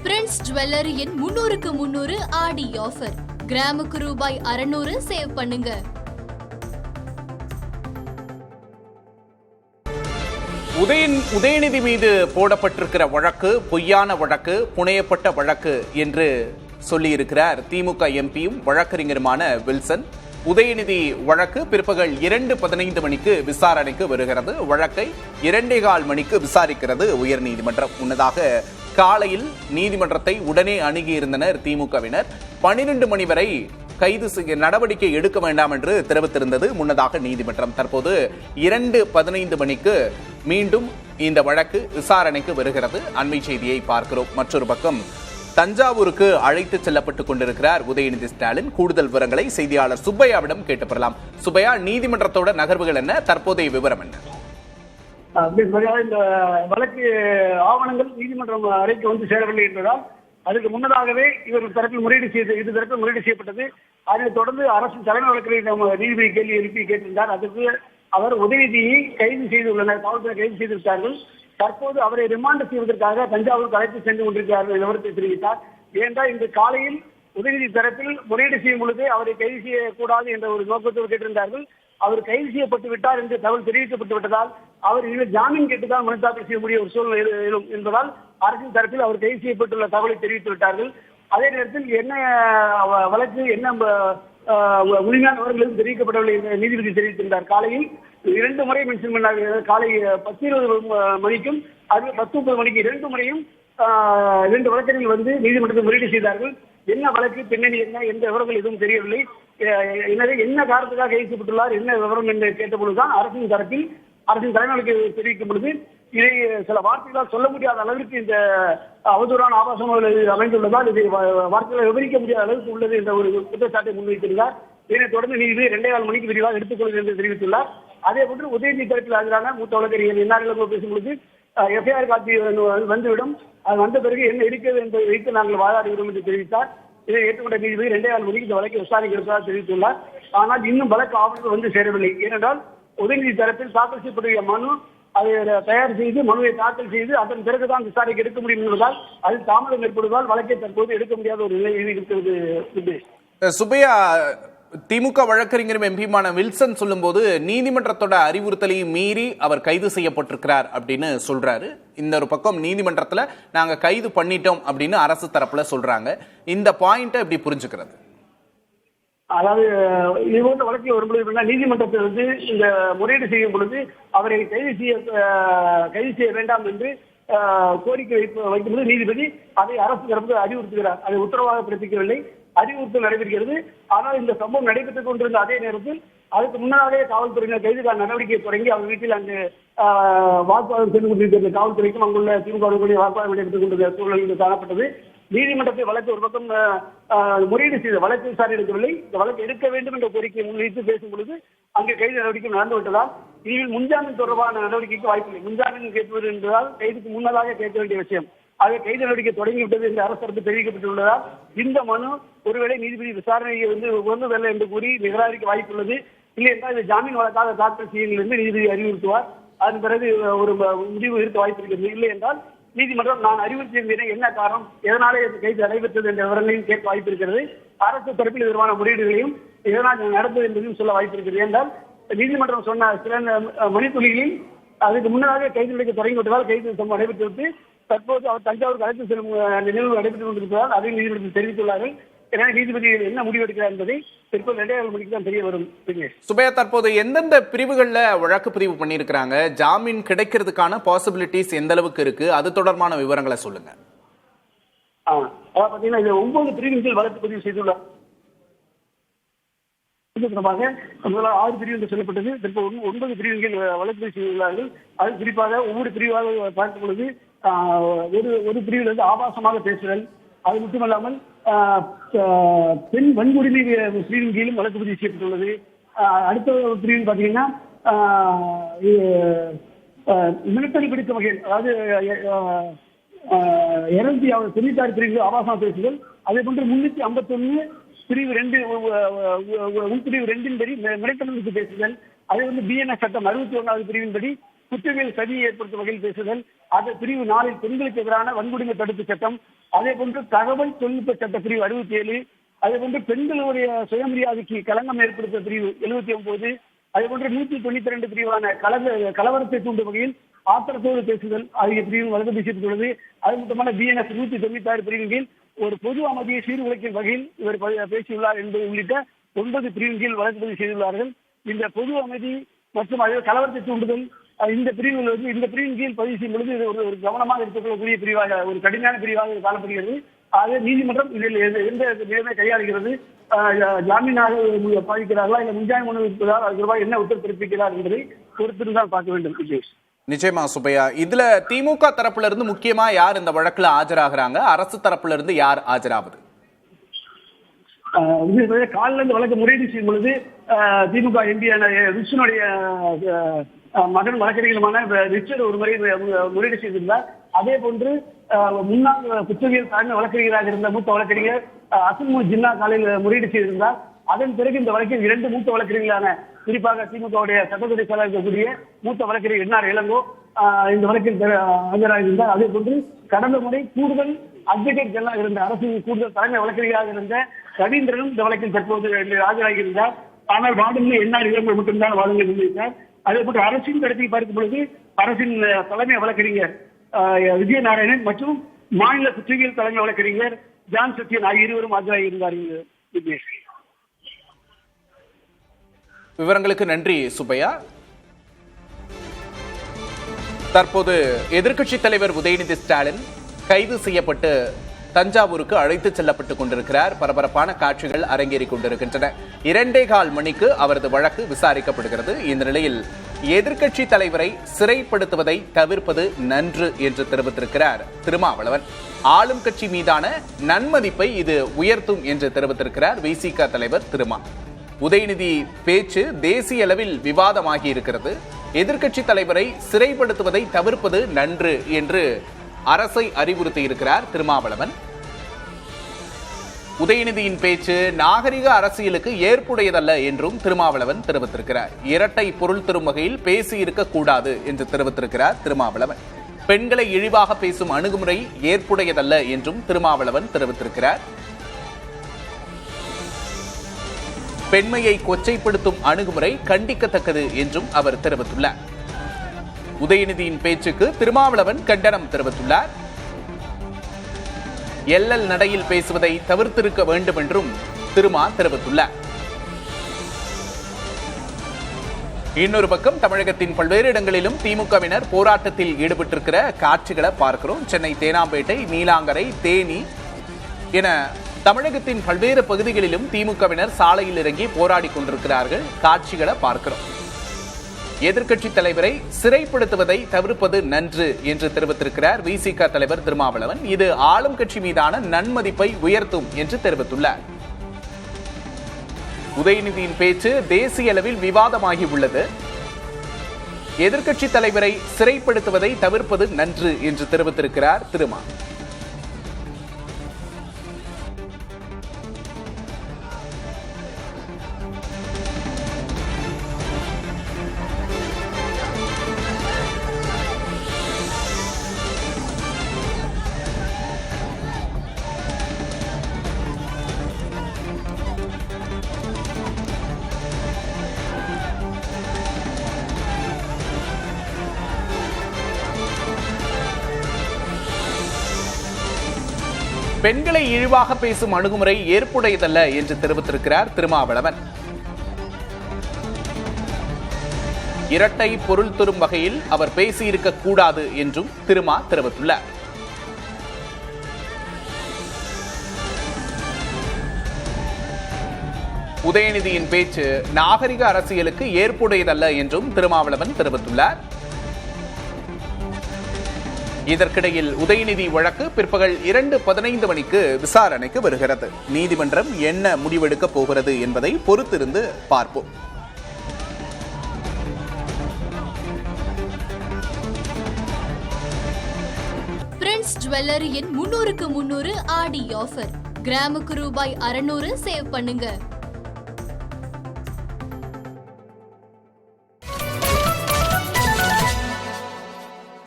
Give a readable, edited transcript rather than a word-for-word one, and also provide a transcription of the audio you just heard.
Prince ஜுவல்லரியின் 300க்கு 300 ஆடி offer. கிராமுக்கு ரூபாய் 600 சேவ் பண்ணுங்க. உதயநிதி மீது போடப்பட்டிருக்கிற வழக்கு பொய்யான வழக்கு, புனையப்பட்ட வழக்கு என்று சொல்லியிருக்கிறார் திமுக எம்பியும் வழக்கறிஞருமான வில்சன். உதயநிதி வழக்கு பிற்பகல் 2:15 மணிக்கு விசாரணைக்கு வருகிறது. வழக்கை 2:15 மணிக்கு விசாரிக்கிறது உயர்நீதிமன்றம். முன்னதாக காலையில் நீதிமன்றத்தை உடனே அணுகியிருந்தனர் திமுகவினர். 12 மணி வரை கைது செய்ய நடவடிக்கை எடுக்க வேண்டாம் என்று தெரிவித்திருந்தது முன்னதாக நீதிமன்றம். தற்போது 2:15 மணிக்கு மீண்டும் இந்த வழக்கு விசாரணைக்கு வருகிறது. அண்மை செய்தியை பார்க்கிறோம். மற்றொரு பக்கம் தஞ்சாவூருக்கு அழைத்து செல்லப்பட்டுக் கொண்டிருக்கிறார் உதயநிதி ஸ்டாலின். கூடுதல் விவரங்களை செய்தியாளர் சுப்பையாவிடம் கேட்டு பெறலாம். சுப்பையா, நீதிமன்றத்தோட நகர்வுகள் என்ன, தற்போதைய விவரம் என்ன? இந்த வழக்கு ஆவணங்கள் நீதிமன்றம் அறைக்கு வந்து சேரவில்லை என்பதால் அதுக்கு முன்னதாகவே இவர் தரப்பில் முறையீடு செய்யப்பட்டது. அதைத் தொடர்ந்து அரசு தலைமை வழக்கறிஞர் நீதிபதி கேள்வி எழுப்பி கேட்டிருந்தார். அதற்கு அவர் உதயநிதியை கைது செய்துள்ளனர், காவல்துறை கைது செய்திருக்கிறார்கள். தற்போது அவரை ரிமாண்ட் செய்வதற்காக தஞ்சாவூருக்கு அழைத்து சென்று கொண்டிருக்கிறார்கள் விவரத்தை தெரிவித்தார். ஏனென்றால் இன்று காலையில் உதயநிதி தரப்பில் முறையீடு செய்யும் பொழுது அவரை கைது செய்யக்கூடாது என்ற ஒரு நோக்கத்தோடு கேட்டிருந்தார்கள். அவர் கைது செய்யப்பட்டு விட்டார் என்று தகவல் தெரிவிக்கப்பட்டு விட்டதால் அவர் இதில் ஜாமீன் கேட்டுதான் மனு தாக்கல் செய்ய முடிய ஒரு சூழ்நிலை எழும் என்பதால் அரசின் தரப்பில் அவர் கைது செய்யப்பட்டுள்ள தகவலை தெரிவித்து விட்டார்கள். அதே நேரத்தில் என்ன வழக்கு என்ன உரிமையானவர்களும் தெரிவிக்கப்படவில்லை என்று நீதிபதி தெரிவித்திருந்தார். காலையில் 2 முறை மென்ஷன் பண்ணார்கள். காலை 10:20 மணிக்கும் 10:30 மணிக்கு 2 முறையும் 2 வழக்கறிஞர்கள் வந்து நீதிமன்றத்தில் முறையீடு செய்தார்கள். என்ன வழக்கு, பின்னணி என்ன, எந்த விவரங்கள் எதுவும் தெரியவில்லை. எனவே என்ன காரணத்துக்காக கைது செய்யப்பட்டுள்ளார், என்ன விவரம் என்று கேட்டபொழுதுதான் அரசின் தரப்பில் அரசின் தலைமைக்கு தெரிவிக்கும் பொழுது இதை சில வார்த்தைகளால் சொல்ல முடியாத அளவிற்கு இந்த அவதூறான ஆபாசம் அமைந்துள்ளதால் இதை வார்த்தைகளை விவரிக்க முடியாத அளவுக்கு உள்ளது என்ற ஒரு குற்றச்சாட்டை முன்வைத்திருந்தார். இதனைத் தொடர்ந்து நீதிபதி 2:15 மணிக்கு விரிவாக எடுத்துக்கொள்வது என்று தெரிவித்துள்ளார். அதே போன்று உதயநிதி தரப்பில் ஆஜரான மூத்த வழக்கறிஞர் என்ஆர் பேசும்பொழுது எஃப்ஐஆர் காப்பி வந்துவிடும், அது வந்த பிறகு என்ன இருக்கிறது என்பதை வைத்து நாங்கள் வாதாடுகிறோம் என்று தெரிவித்தார். இதை ஏற்றுக்கொண்ட நீதிபதி 2:15 மணிக்கு இந்த வழக்கை விசாரிக்க இருப்பதாக தெரிவித்துள்ளார். ஆனால் இன்னும் வழக்கு ஆவணங்கள் வந்து சேரவில்லை. ஏனென்றால் உதயநிதி தரப்பில் தாக்கல் செய்யப்பட்ட மனு அதை தயார் செய்து மனுவை தாக்கல் செய்து அதன் பிறகுதான் விசாரிக்க எடுக்க முடியும் என்பதால் அது தாமதம் ஏற்படுவதால் வழக்கை தற்போது எடுக்க முடியாத ஒரு நிலை இருக்கிறது. சுப்பையா, திமுக வழக்கறிஞரும் எம்பியுமான வில்சன் சொல்லும் போது நீதிமன்றத்தோட அறிவுறுத்தலையும் மீறி அவர் கைது செய்யப்பட்டிருக்கிறார் அப்படின்னு சொல்றாரு. இந்த ஒரு பக்கம் நீதிமன்றத்துல நாங்க கைது பண்ணிட்டோம் அப்படின்னு அரசு தரப்புல சொல்றாங்க. இந்த பாயிண்ட எப்படி புரிஞ்சுக்கிறது? அதாவது இது போன்ற வழக்கில் வரும்பொழுது நீதிமன்றத்தில் வந்து இந்த முறையீடு செய்யும் பொழுது அவரை கைது செய்ய வேண்டாம் என்று கோரிக்கை வைக்கும்போது நீதிபதி அதை அரசு தரப்புக்கு அறிவுறுத்துகிறார். அதை உத்தரவாக பிறப்பிக்கவில்லை, அறிவுறுத்தல் நடைபெறுகிறது. ஆனால் இந்த சம்பவம் நடைபெற்றுக் கொண்டிருந்த அதே நேரத்தில் அதுக்கு முன்னாலே காவல்துறையினர் கைதுக்கான நடவடிக்கையை தொடங்கி அவர் வீட்டில் அங்கு வாக்குவாதம் சென்று கொண்டிருக்கிற காவல்துறைக்கும் அங்குள்ள திமுக வாக்குவாதம் நடைபெற்றுக் கொண்டிருந்த சூழல் காணப்பட்டது. நீதிமன்றத்தை வழக்கு ஒரு பக்கம் முறையீடு செய்த வழக்கு விசாரணை எடுக்கவில்லை. இந்த வழக்கு எடுக்க வேண்டும் என்ற கோரிக்கையை முன்வைத்து பேசும் பொழுது அங்கு கைது நடவடிக்கை நடந்து விட்டதால் இதில் முன்ஜாமீன் தொடர்பான நடவடிக்கைக்கு வாய்ப்பில்லை. முன்ஜாமீன் கேட்பது என்பதால் கைதுக்கு முன்னதாக கேட்க வேண்டிய விஷயம். ஆக கைது நடவடிக்கை தொடங்கிவிட்டது என்று அரசு தரப்பு தெரிவிக்கப்பட்டுள்ளதால் இந்த மனு ஒருவேளை நீதிபதி விசாரணையை வந்து உகந்ததல்ல என்று கூறி நிராகரிக்க வாய்ப்புள்ளது. இல்லை என்றால் இந்த ஜாமீன் வழக்காக தாக்கல் செய்யுங்கள் என்று நீதிபதி அறிவுறுத்துவார். அதன் பிறகு ஒரு முடிவு இருக்க வாய்ப்பு இருக்கிறது. இல்லை என்றால் நீதிமன்றம் நான் அறிவுறுத்தியிருந்தேன் என்ன காரணம், எதனாலே கைது நடைபெற்றது என்ற விவரங்களையும் கேட்க வாய்ப்பு இருக்கிறது. அரசு தரப்பில் இதற்கான முறையீடுகளையும் எதனால் நடந்தது என்பதையும் சொல்ல வாய்ப்பு இருக்கிறது. என்றால் நீதிமன்றம் சொன்ன சில மணித்துளிகளில் அதுக்கு முன்னதாக கைது நடக்க தொடங்கிவிட்டதால் கைது சம்பவம் நடைபெற்றுவிட்டு தற்போது அவர் தஞ்சாவூருக்கு அழைத்து செல்லும் நிகழ்வு நடைபெற்றுக் கொண்டிருப்பதால் அதையும் நீதிமன்றத்தில் தெரிவித்துள்ளார்கள். எனவே நீதிபதி என்ன முடிவெடுக்கிறார் என்பதை பிற்பகல் 2:15 மணிக்கு தான் தெரிய வரும். சுபையா, தற்போது எந்தெந்த பிரிவுகள்ல வழக்கு பதிவு பண்ணியிருக்கிறாங்க, ஜாமீன் கிடைக்கிறதுக்கான பாசிபிலிட்டிஸ் எந்த அளவுக்கு இருக்கு, அது தொடர்பான விவரங்களை சொல்லுங்க. பாத்தீங்கன்னா 9 பிரிவின் கீழ் வழக்கு பதிவு செய்துள்ளார். 6 பிரிவு என்று சொல்லப்பட்டது. 9 பிரிவின் கீழ் வழக்கு பதிவு செய்துள்ளார்கள். அது குறிப்பாக ஒவ்வொரு பிரிவாக பார்க்கும் பொழுது ஒரு பிரிவில் வந்து ஆபாசமாக பேசுதல், அது மட்டுமல்லாமல் பெண் வன்கொடுமை பிரிவின் கீழும் வழக்கு பதிவு செய்யப்பட்டுள்ளது. அடுத்த பிரிவில் பார்த்தீங்கன்னா மிரட்டல் பிடித்த வகையில், அதாவது 296 பிரிவு ஆபாசமாக பேசுதல், அதே போன்று 351 பிரிவு 2 உள்பிரிவு 2 படி மிரட்டல் பேசுதல், அதே வந்து பிஎன்எஸ் சட்டம் 61வது பிரிவின்படி குற்றவியல் சதியை ஏற்படுத்தும் வகையில் பேசுதல், அது பிரிவு 4 பெண்களுக்கு எதிரான வன்கொடுமை தடுப்பு சட்டம், அதே போன்று தகவல் தொழில்நுட்ப சட்ட பிரிவு 67, அதே போன்று பெண்களுடைய சுயமரியாதைக்கு களங்கம் ஏற்படுத்த பிரிவு 79, அதே போன்று 192 பிரிவான கலவரத்தை தூண்டும் வகையில் ஆத்திரத்தோடு பேசுதல் ஆகிய பிரிவு வழக்கு பேசப்பட்டுள்ளது. அது மட்டுமல்ல BNS 196 பிரிவின் கீழ் ஒரு பொது அமைதியை சீர்குலைக்கும் வகையில் இவர் பேசியுள்ளார் என்பது உள்ளிட்ட 9 பிரிவின் கீழ் வழக்கு பதிவு செய்துள்ளார்கள். இந்த பொது அமைதி மற்றும் அதே கலவரத்தை தூண்டுதல் இந்த பிரிவில் இந்த பிரிவின் கீழ் பதிவு செய்யும் பொழுது இது ஒரு கவனமாக எடுத்துக்கொள்ளக்கூடிய பிரிவாக, ஒரு கடுமையான பிரிவாக காணப்படுகிறது. ஆக நீதிமன்றம் இதில் எந்த நிலைமை கையாளுகிறது, ஜாமீனாக பாதிக்கிறார்களா இல்ல முன்ஜாமீன் மனு இருப்பதால் அது ரூபாய் என்ன உத்தரவு பிறப்பிக்கிறார் என்பதை பொறுத்திருந்தால் பார்க்க வேண்டும். நிச்சயமா சுப்பையா, இதுல திமுக தரப்புல இருந்து முக்கியமா யார் இந்த வழக்குல ஆஜராகிறாங்க, அரசு தரப்புல இருந்து யார் ஆஜராவது? காலில் இந்த வழக்கு முறையீடு செய்யும் பொழுது திமுக எம்பி விஷ்ணுடைய மகன் வழக்கறிஞருமான ரிச்சர்ட் ஒரு முறை முறையீடு செய்திருந்தார். அதே போன்று முன்னாள் குற்றவியல் சார்ந்த வழக்கறிஞராக இருந்த மூத்த வழக்கறிஞர் அசன்மு ஜின்னா காலையில் முறையீடு செய்திருந்தார். அதன் பிறகு இந்த வழக்கில் 2 மூத்த வழக்கறிஞர்களான குறிப்பாக திமுகவுடைய சட்டத்துறை செயலாளர் இருக்கக்கூடிய மூத்த வழக்கறிஞர் என்ஆர் இளங்கோ இந்த வழக்கில் ஆஜராகியிருந்தார். அதே போன்று கடந்த முறை கூடுதல் அட்வொகேட் ஜெனரலாக இருந்த அரசு கூடுதல் தலைமை வழக்கறிஞராக இருந்த ரவீந்திரனும் இந்த வழக்கில் தற்போது ஆஜராகியிருந்தார். ஆனால் வாதங்களில் என்ஆர் இளங்கோ மட்டும்தான் வாதங்கள் முன்வைத்தார். அதே போன்று அரசின் தரப்பில் பார்க்கும் பொழுது அரசின் தலைமை வழக்கறிஞர் விஜயநாராயணன் மற்றும் மாநில குற்றவியல் தலைமை வழக்கறிஞர் ஜான் சத்யன் ஆகிய இருவரும் ஆஜராகியிருந்தார்கள். விவரங்களுக்கு நன்றி சுப்பையா. தற்போது எதிர்க்கட்சித் தலைவர் உதயநிதி ஸ்டாலின் கைது செய்யப்பட்டு தஞ்சாவூருக்கு அழைத்துச் செல்லப்பட்டுக் கொண்டிருக்கிறார். பரபரப்பான காட்சிகள் அரங்கேறிக் கொண்டிருக்கின்றன. 2.25 மணிக்கு அவரது வழக்கு விசாரிக்கப்படுகிறது. இந்த நிலையில் எதிர்க்கட்சி தலைவரை சிறைப்படுத்துவதை தவிர்ப்பது நன்று என்று தெரிவித்திருக்கிறார் திருமாவளவன். ஆளும் கட்சி மீதான நன்மதிப்பை இது உயர்த்தும் என்று தெரிவித்திருக்கிறார் விசிக தலைவர் திருமா. உதயநிதி பேச்சு தேசிய அளவில் விவாதமாகி இருக்கிறது. எதிர்க்கட்சி தலைவரை சிறைப்படுத்துவதை தவிர்ப்பது நன்று என்று அரசை அறிவுறுத்தி இருக்கிறார் திருமாவளவன். உதயநிதியின் பேச்சு நாகரிக அரசியலுக்கு ஏற்புடையதல்ல என்றும் திருமாவளவன் தெரிவித்திருக்கிறார். இரட்டை பொருள் தரும் வகையில் பேசியிருக்க கூடாது என்று தெரிவித்திருக்கிறார் திருமாவளவன். பெண்களை இழிவாக பேசும் அணுகுமுறை ஏற்புடையதல்ல என்றும் திருமாவளவன் தெரிவித்திருக்கிறார். பெண்மையை கொச்சைப்படுத்தும் அணுகுமுறை கண்டிக்கத்தக்கது என்றும் அவர் தெரிவித்துள்ளார். உதயநிதியின் பேச்சுக்கு திருமாவளவன் கண்டனம் தெரிவித்துள்ளார். எல்எல் நடையில் பேசுவதை தவிர்த்திருக்க வேண்டும் என்றும் திருமா தெரிவித்துள்ளார். இன்னொரு பக்கம் தமிழகத்தின் பல்வேறு இடங்களிலும் திமுகவினர் போராட்டத்தில் ஈடுபட்டிருக்கிற காட்சிகளை பார்க்கிறோம். சென்னை தேனாம்பேட்டை, நீலாங்கரை, தேனி என தமிழகத்தின் பல்வேறு பகுதிகளிலும் திமுகவினர் சாலையில் இறங்கி போராடி கொண்டிருக்கிறார்கள். காட்சிகளை பார்க்கிறோம். எதிர்க்கட்சி தலைவரை சிறைப்படுத்துவதை தவிர்ப்பது நன்று என்று தெரிவித்திருக்கிறார் விசிக தலைவர் திருமாவளவன். இது ஆளும் கட்சி மீதான நன்மதிப்பை உயர்த்தும் என்று தெரிவித்துள்ளார். உதயநிதியின் பேச்சு தேசிய அளவில் விவாதமாகி உள்ளது. எதிர்க்கட்சி தலைவரை சிறைப்படுத்துவதை தவிர்ப்பது நன்று என்று தெரிவித்திருக்கிறார் திருமா. பெண்களை இழிவாக பேசும் அணுகுமுறை ஏற்புடையதல்ல என்று தெரிவித்திருக்கிறார் திருமாவளவன். இரட்டை பொருள் தரும் வகையில் அவர் பேசியிருக்க கூடாது என்றும் திருமா தெரிவித்துள்ளார். உதயநிதியின் பேச்சு நாகரிக அரசியலுக்கு ஏற்புடையதல்ல என்றும் திருமாவளவன் தெரிவித்துள்ளார். இதற்கிடையில் உதயநிதி வழக்கு பிற்பகல் 2:15 மணிக்கு விசாரணைக்கு வருகிறது. நீதிமன்றம் என்ன முடிவெடுக்கப் போகிறது என்பதை பொறுத்திருந்து பார்ப்போம். பிரின்ஸ் ஜுவல்லரியின் 300க்கு 300 ஆடி ஆஃபர். கிராமுக்கு ரூபாய் 600 சேவ் பண்ணுங்க.